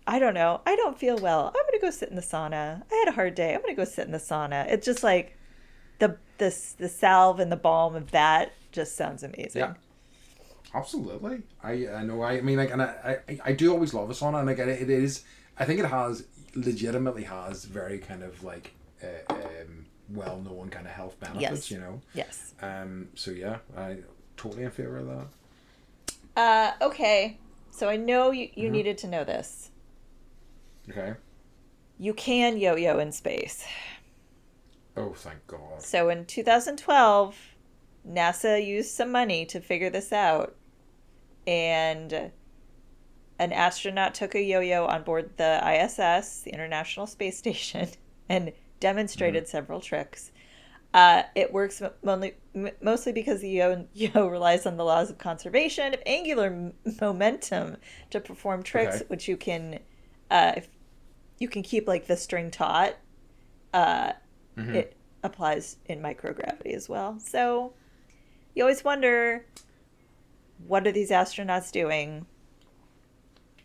I don't know, I don't feel well, I'm gonna go sit in the sauna. I had a hard day, I'm gonna go sit in the sauna. It's just the salve and the balm of that just sounds amazing. Yeah. Absolutely. I know. I mean, and I do always love a sauna, and it is. I think it legitimately has very kind of well-known kind of health benefits. Yes. So yeah, I totally in favor of that. Okay. So I know you needed to know this. Okay. You can yo-yo in space. Oh, thank God. So in 2012, NASA used some money to figure this out, and an astronaut took a yo-yo on board the ISS, the International Space Station, and demonstrated several tricks. It works mostly because the yo-yo relies on the laws of conservation of angular momentum to perform tricks, which you can, if you can keep the string taut it applies in microgravity as well. So you always wonder, what are these astronauts doing?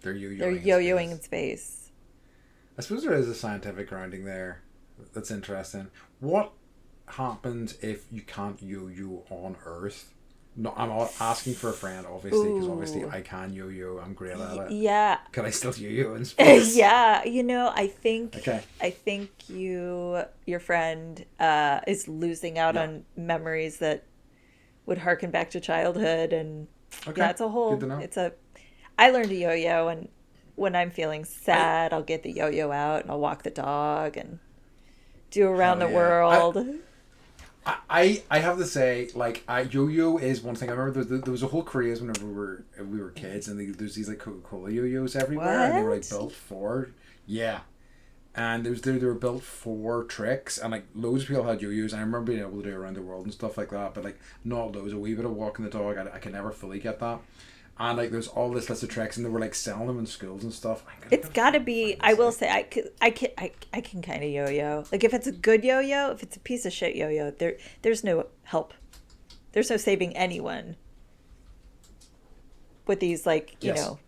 They're yo-yoing. They're yo-yoing in space. I suppose there is a scientific grounding there. That's interesting. What happens if you can't yo-yo on Earth? No, I'm asking for a friend, obviously, because obviously I can yo-yo. I'm great at it. Yeah. Can I still yo-yo in space? Yeah. You know, I think your friend is losing out on memories that would harken back to childhood, and it's a whole. Good to know. I learned to yo-yo, and when I'm feeling sad, I'll get the yo-yo out and I'll walk the dog and do around the world. I have to say, like, yo-yo is one thing. I remember there was a whole craze whenever we were kids, and there's these like Coca-Cola yo-yos everywhere, and they were like built for and they were built for tricks, and like loads of people had yo-yos. And I remember being able to do around the world and stuff like that, but like not loads. A wee bit of walking the dog, I can never fully get that. And like there's all this list of tricks, and they were like selling them in schools and stuff. It's got to be. I will say, I can kind of yo-yo. Like if it's a good yo-yo, if it's a piece of shit yo-yo, there's no help. There's no saving anyone. With these like you know,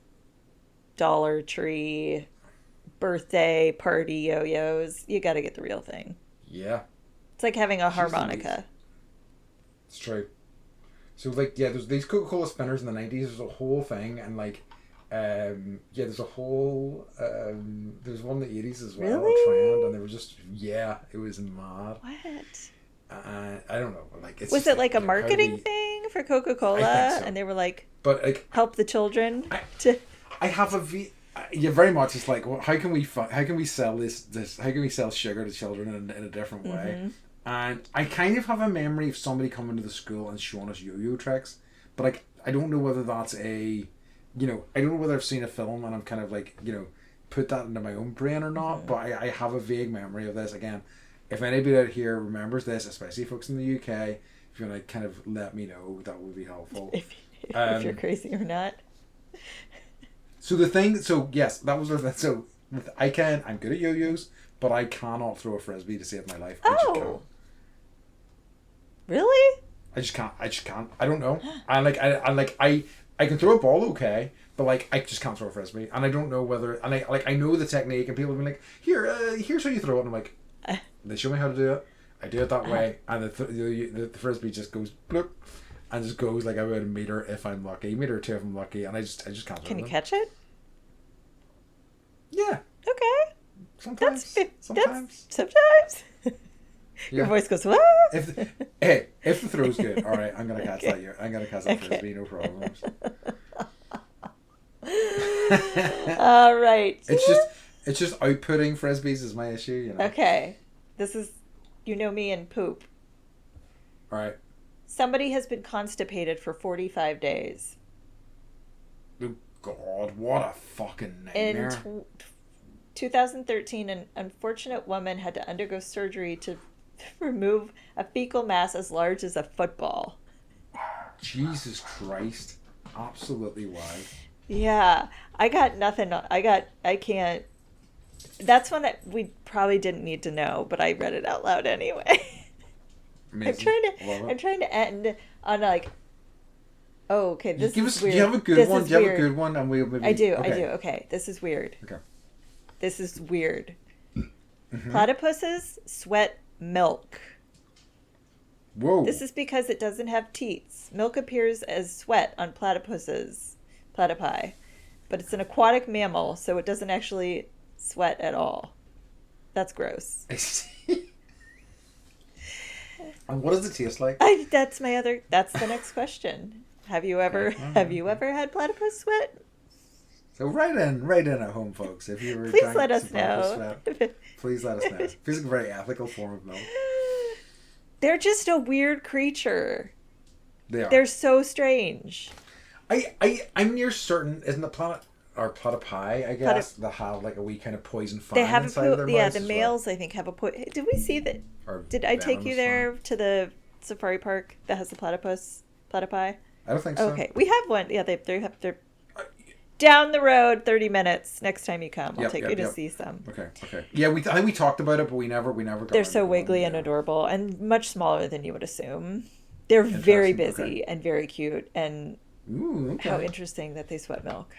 Dollar Tree, birthday party yo-yos, you got to get the real thing. Yeah. It's like having a harmonica. It's true. So like there's these Coca-Cola spinners in the 90s. There's a whole thing, and like there's a whole there's one in the 80s as well. Really? Trend, and they were just it was mad. What? I don't know. Like was it like a marketing thing for Coca-Cola? I think so. And they were like, but like help the children. I have very much. It's like, well, how can we sell this? How can we sell sugar to children in a different way? And I kind of have a memory of somebody coming to the school and showing us yo-yo tricks, but like I don't know whether that's I don't know whether I've seen a film and I'm kind of like put that into my own brain or not. But I have a vague memory of this. Again, if anybody out here remembers this, especially folks in the UK, if you want to kind of let me know, that would be helpful. If you're crazy or not. So the thing, yes, that was so. I'm good at yo-yos, but I cannot throw a frisbee to save my life. I just can't. Really? I just can't. I don't know. I can throw a ball okay, but like I just can't throw a frisbee, and I don't know whether. And I know the technique, and people have been like, here's how you throw it, and I'm like, they show me how to do it. I do it that way, and the frisbee just goes bloop, and just goes like about a meter if I'm lucky, meter or two if I'm lucky, and I just can't throw it. Can you catch it? Yeah. Okay. Sometimes. Sometimes. Your voice goes, what? If the throw's good, all right, I'm gonna catch that. I'm gonna catch that frisbee, no problems. All right. It's just outputting frisbees is my issue. Okay, this is me and poop. All right. Somebody has been constipated for 45 days. Oh God, what a fucking nightmare. In 2013, an unfortunate woman had to undergo surgery to remove a fecal mass as large as a football. Jesus Christ. Absolutely wild. Yeah. I got nothing. I can't. That's one that we probably didn't need to know, but I read it out loud anyway. Amazing. I'm trying to end on like, oh, okay, this is weird. Do you have a good one? Do you have a good one? And we'll maybe... I do. Okay, this is weird. Okay. This is weird. Platypuses sweat milk. Whoa. This is because it doesn't have teats. Milk appears as sweat on platypuses, platypi, but it's an aquatic mammal, so it doesn't actually sweat at all. That's gross. I see. And what does it taste like? That's the next question. Have you ever had platypus sweat? So write in at home, folks. If you were please let us know. Please let us know. It feels like a very ethical form of milk. They're just a weird creature. They are. They're so strange. I'm near certain, isn't the platypi, I guess, that have like a wee kind of poison fan inside of their mouths. Yeah, the males I think have a poison. Did we see that? Did I take you there to the safari park that has the platypi? I don't think so. Okay, we have one. Yeah, they have their. down the road, 30 minutes. Next time you come, I'll take you to see some. Okay. Yeah, I think we talked about it, but we never got. They're so wiggly and adorable, and much smaller than you would assume. They're very busy and very cute, and how interesting that they sweat milk.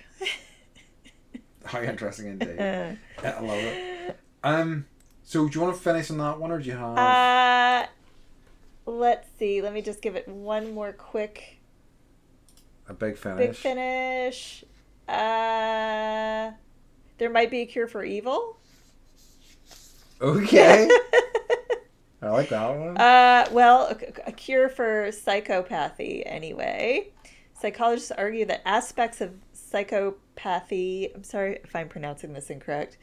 How interesting indeed. I love it. So do you want to finish on that one, or do you have? Let's see. Let me just give it one more quick. A big finish. There might be a cure for evil. Okay. I like that one. Well, a cure for psychopathy, anyway. Psychologists argue that aspects of psychopathy, I'm sorry if I'm pronouncing this incorrect,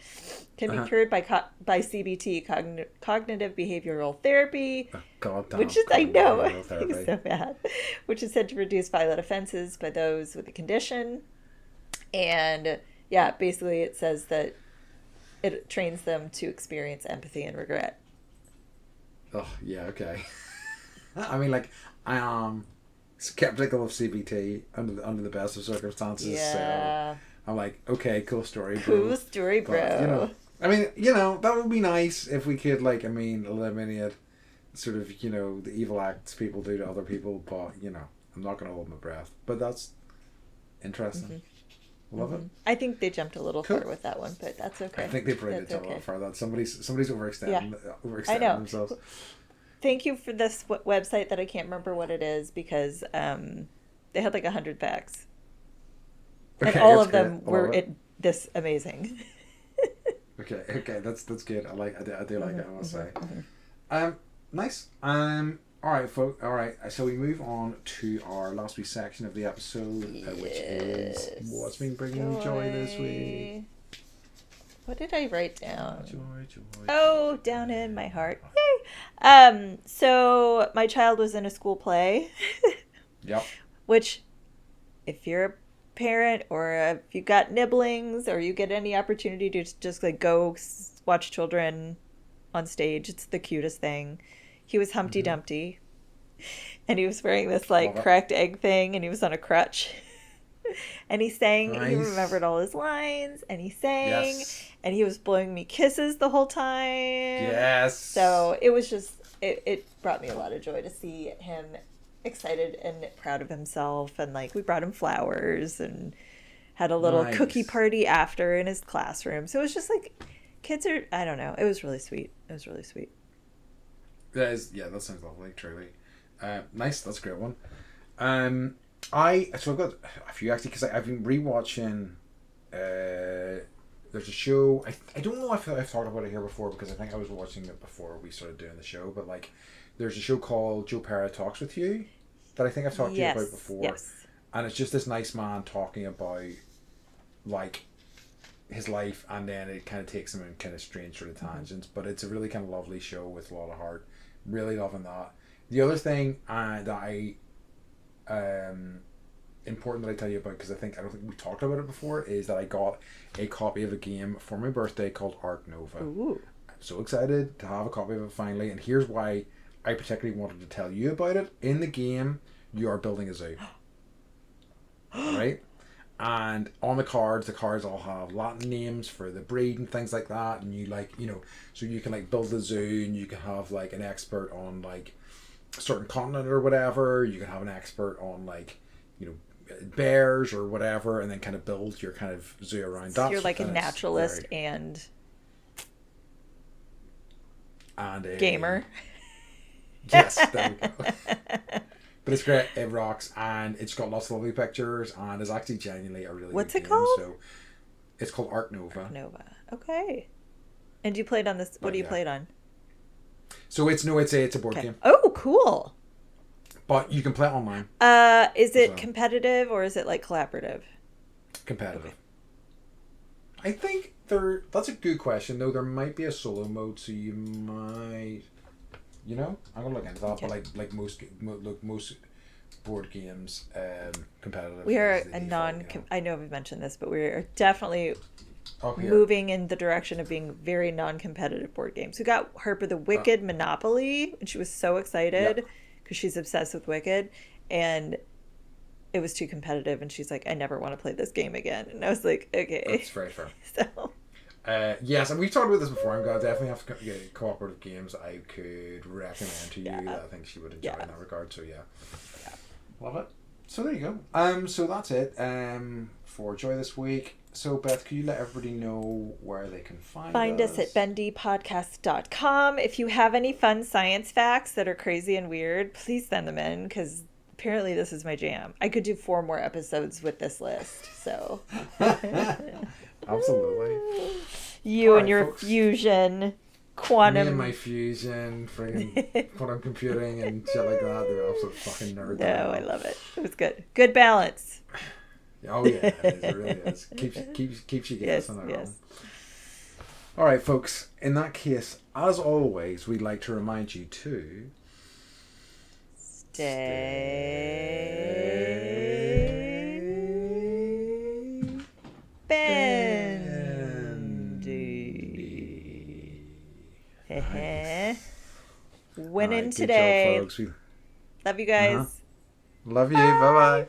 can be cured by CBT, cognitive behavioral therapy, which is, I know, it's so bad, which is said to reduce violent offenses by those with the condition. And yeah, basically it says that it trains them to experience empathy and regret. Oh, yeah, okay. I mean, like, I am skeptical of CBT under the best of circumstances. Yeah. So I'm like, okay, cool story, bro. Cool story, bro. But, you know, I mean, you know, that would be nice if we could, like, I mean, eliminate sort of, you know, the evil acts people do to other people. But, you know, I'm not going to hold my breath. But that's interesting. Mm-hmm. Love it. I think they jumped a little far with that one, but that's okay. I think they probably did a little far. That somebody's overextending themselves. Thank you for this website that I can't remember what it is, because they had like 100 facts, and all of them were this amazing. Okay, that's good. I do like it. I must say. Nice. All right, folks. All right, so we move on to our last week's section of the episode, which is what's been bringing you joy this week. What did I write down? Joy. Down in my heart. Yay! So my child was in a school play. Yep. Which, if you're a parent, or if you got nibblings, or you get any opportunity to just like go watch children on stage, it's the cutest thing. He was Humpty Dumpty, and he was wearing this like cracked egg thing, and he was on a crutch. And he sang, he remembered all his lines, and he sang, and he was blowing me kisses the whole time. Yes. So it was just, it brought me a lot of joy to see him excited and proud of himself. And like, we brought him flowers and had a little cookie party after in his classroom. So it was just like, kids are, I don't know. It was really sweet. That sounds lovely, truly. Nice, that's a great one. I've got a few actually, because I've been rewatching. There's a show. I don't know if I've talked about it here before, because I think I was watching it before we started doing the show. But like, there's a show called Joe Pera Talks with You that I think I've talked to you about before, and it's just this nice man talking about like his life, and then it kind of takes him in kind of strange sort of tangents. But it's a really kind of lovely show with a lot of heart. Really loving that. The other thing that I important that I tell you about, because I don't think we talked about it before, is that I got a copy of a game for my birthday called Ark Nova. Ooh. I'm so excited to have a copy of it finally, and here's why I particularly wanted to tell you about it. In the game, you are building a zoo. Right? And on the cards all have Latin names for the breed and things like that, and you like, you know, so you can like build a zoo, and you can have like an expert on like a certain continent or whatever. You can have an expert on like, you know, bears or whatever, and then kind of build your kind of zoo around that. So you're like a naturalist and a gamer. Yes, there we go. But it's great, it rocks, and it's got lots of lovely pictures, and it's actually genuinely a really What's good it game. called? So it's called Ark Nova. Ark Nova. Okay. And you played on this, what do you play it on? So it's a board game. Oh, cool. But you can play it online. Is it competitive, or is it like collaborative? Competitive. Okay. I think that's a good question, though. There might be a solo mode, so you might, you know, I'm gonna look into that. Okay. But like most board games, competitive. We are I know we've mentioned this, but we're definitely moving in the direction of being very non-competitive board games. We got Harper the Wicked Monopoly, and she was so excited because she's obsessed with Wicked, and it was too competitive, and she's like, I never want to play this game again. And I was like, okay. That's very fair. So. Yes, and we've talked about this before. I'm going to definitely have to get cooperative games I could recommend to you that I think she would enjoy in that regard. So yeah. Love it. So there you go. So that's it for Joy this week. So Beth, could you let everybody know where they can find us? At bendypodcast.com. If you have any fun science facts that are crazy and weird, please send them in, because apparently this is my jam. I could do 4 more episodes with this list. So absolutely. You and your folks. Fusion. Quantum. Me and my fusion, friggin' quantum computing and shit like that. They're absolute fucking nerds. No, I love it. It was good. Good balance. Oh yeah, it is. It really is. Keeps you guessing on it. All right, folks. In that case, as always, we'd like to remind you to stay bendy. Winning right, today. Job, folks. Love you guys. Love you. Bye bye.